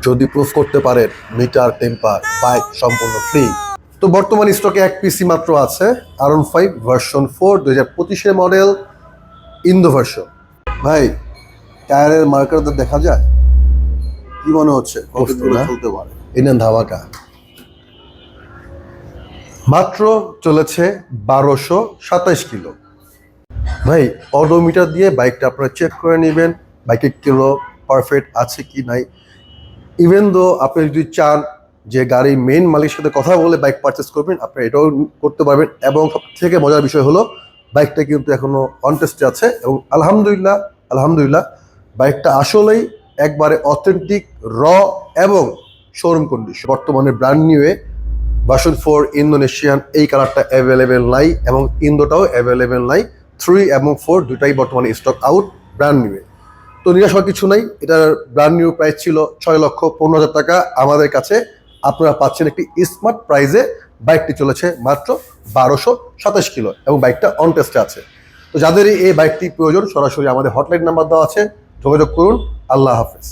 যদি প্রুফ করতে পারেন মিটার টেম্পার বাইক সম্পূর্ণ ফ্রি। তো বর্তমান স্টকে এক পিসি মাত্র আছে, R15 version 4 2025 model, Indo version. ভাই টায়ারের মার্কার দেখা যায়, কি মনে হচ্ছে কতদূর চলতে পারে? ইনেন ধামাকা মাত্র চলেছে 1227 কিলো। ভাই অডোমিটার দিয়ে বাইকটা আপনারা চেক করে নেবেন, বাইকের কিলো পারফেক্ট আছে কি নাই। ইভেন দো আপনি যদি চান যে গাড়ির মেইন মালিকের সাথে কথা বলে বাইক পারচেস করবেন, আপনি এটাও করতে পারবেন। এবং সব থেকে মজার বিষয় হলো বাইকটা কিন্তু এখনো অন টেস্টে আছে এবং আলহামদুলিল্লাহ বাইকটা আসলেই একবারে অথেন্টিক র এবং শোরুম কন্ডিশন। বর্তমানে ব্র্যান্ড নিউ ভার্সন 4 ইন্দোনেশিয়ান এই কালারটা অ্যাভেলেবেল নাই এবং ইন্দোটাও অ্যাভেলেবেল নাই। 3 এবং 4 দুটাই বর্তমানে স্টক আউট ব্র্যান্ড নিউ। তো নিরাশ হওয়ার কিছু নাই, এটার ব্র্যান্ড নিউ প্রাইস ছিল 6,15,000 টাকা। আমাদের কাছে আপনারা পাচ্ছেন একটি স্মার্ট প্রাইজে। বাইকটি চলেছে মাত্র 1227 কিলো এবং বাইকটা অন টেস্টে আছে। তো যাদের এই বাইকটি প্রয়োজন সরাসরি আমাদের হটলাইন নাম্বার দেওয়া আছে, যোগাযোগ করুন। আল্লাহ হাফেজ।